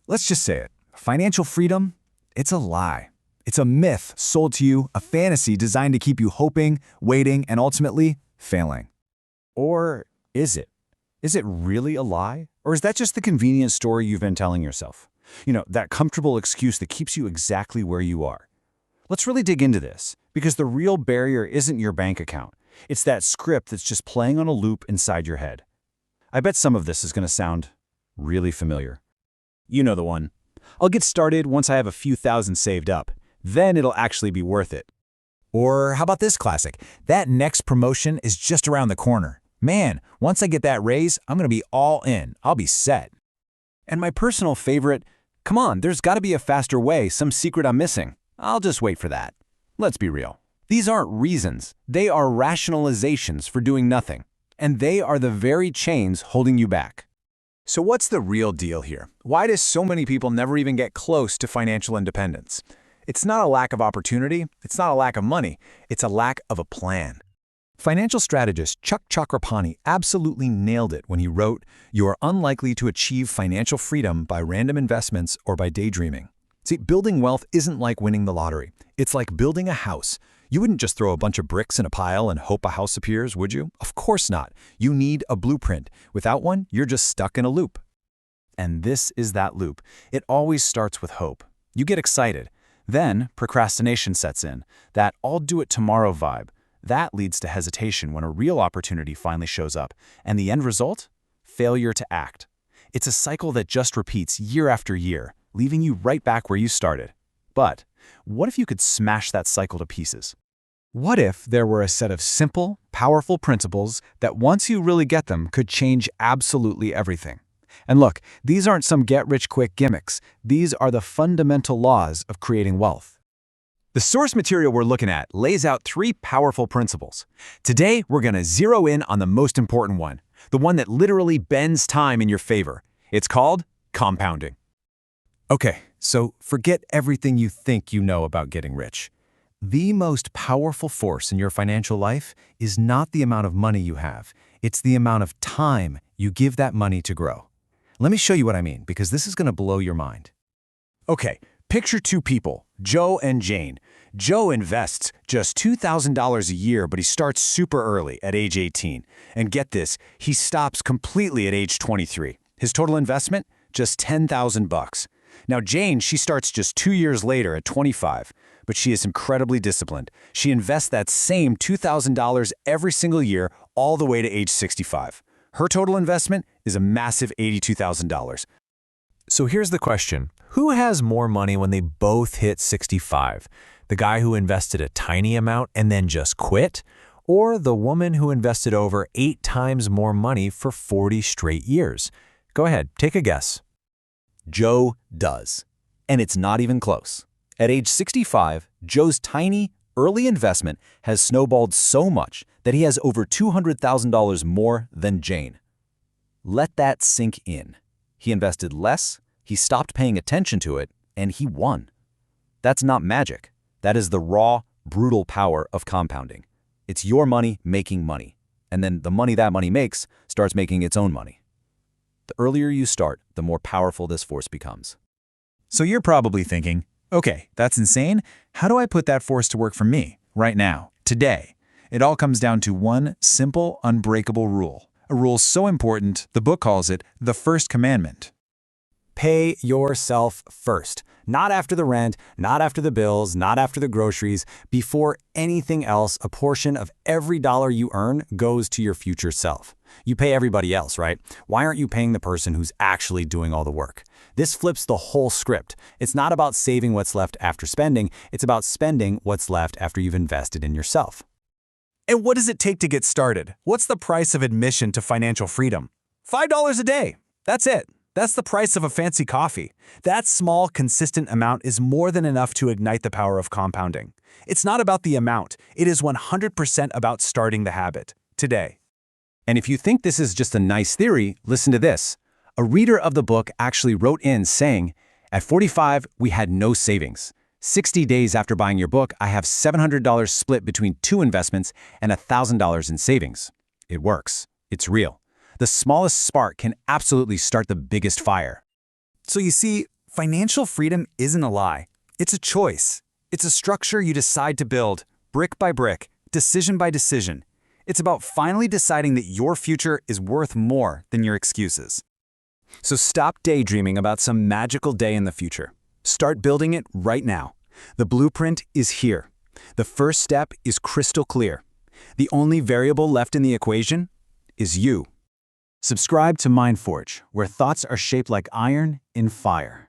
Let's just say it. Financial freedom, it's a lie. It's a myth sold to you, a fantasy designed to keep you hoping, waiting, and ultimately failing. Or is it? Is it really a lie? Or is that just the convenient story you've been telling yourself? That comfortable excuse that keeps you exactly where you are. Let's really dig into this, because the real barrier isn't your bank account. It's that script that's just playing on a loop inside your head. I bet some of this is going to sound really familiar. You know the one. I'll get started once I have a few thousand saved up. Then it'll actually be worth it. Or how about this classic? That next promotion is just around the corner. Man, once I get that raise, I'm going to be all in. I'll be set. And my personal favorite, come on, there's got to be a faster way, some secret I'm missing. I'll just wait for that. Let's be real. These aren't reasons. They are rationalizations for doing nothing. And they are the very chains holding you back. So what's the real deal here? Why do so many people never even get close to financial independence? It's not a lack of opportunity. It's not a lack of money. It's a lack of a plan. Financial strategist Chuck Chakrapani absolutely nailed it when he wrote, "You are unlikely to achieve financial freedom by random investments or by daydreaming." See, building wealth isn't like winning the lottery. It's like building a house. You wouldn't just throw a bunch of bricks in a pile and hope a house appears, would you? Of course not. You need a blueprint. Without one, you're just stuck in a loop. And this is that loop. It always starts with hope. You get excited. Then procrastination sets in. That I'll do it tomorrow vibe. That leads to hesitation when a real opportunity finally shows up. And the end result? Failure to act. It's a cycle that just repeats year after year, leaving you right back where you started. But what if you could smash that cycle to pieces? What if there were a set of simple, powerful principles that once you really get them could change absolutely everything? And look, these aren't some get-rich-quick gimmicks. These are the fundamental laws of creating wealth. The source material we're looking at lays out 3 powerful principles. Today, we're going to zero in on the most important one, the one that literally bends time in your favor. It's called compounding. Okay, so forget everything you think you know about getting rich. The most powerful force in your financial life is not the amount of money you have. It's the amount of time you give that money to grow. Let me show you what I mean, because this is going to blow your mind. Okay, picture 2 people, Joe and Jane. Joe invests just $2,000 a year, but he starts super early at age 18. And get this, he stops completely at age 23. His total investment? Just $10,000. Now Jane, she starts just 2 years later at 25, but she is incredibly disciplined. She invests that same $2,000 every single year all the way to age 65. Her total investment is a massive $82,000. So here's the question. Who has more money when they both hit 65? The guy who invested a tiny amount and then just quit? Or the woman who invested over 8 times more money for 40 straight years? Go ahead, take a guess. Joe does. And it's not even close. At age 65, Joe's tiny, early investment has snowballed so much that he has over $200,000 more than Jane. Let that sink in. He invested less, he stopped paying attention to it, and he won. That's not magic. That is the raw, brutal power of compounding. It's your money making money. And then the money that money makes starts making its own money. The earlier you start, the more powerful this force becomes. So you're probably thinking, okay, that's insane. How do I put that force to work for me, right now, today? It all comes down to one simple, unbreakable rule. A rule so important, the book calls it the first commandment. Pay yourself first. Not after the rent, not after the bills, not after the groceries. Before anything else, a portion of every dollar you earn goes to your future self. You pay everybody else, right? Why aren't you paying the person who's actually doing all the work? This flips the whole script. It's not about saving what's left after spending. It's about spending what's left after you've invested in yourself. And what does it take to get started? What's the price of admission to financial freedom? $5 a day. That's it. That's the price of a fancy coffee. That small, consistent amount is more than enough to ignite the power of compounding. It's not about the amount. It is 100% about starting the habit, today. And if you think this is just a nice theory, listen to this. A reader of the book actually wrote in saying, "At 45, we had no savings. 60 days after buying your book, I have $700 split between 2 investments and $1,000 in savings." It works. It's real. The smallest spark can absolutely start the biggest fire. So you see, Financial freedom isn't a lie. It's a choice. It's a structure you decide to build, brick by brick, decision by decision. It's about finally deciding that your future is worth more than your excuses. So stop daydreaming about some magical day in the future. Start building it right now. The blueprint is here. The first step is crystal clear. The only variable left in the equation is you. Subscribe to MindForge, where thoughts are shaped like iron in fire.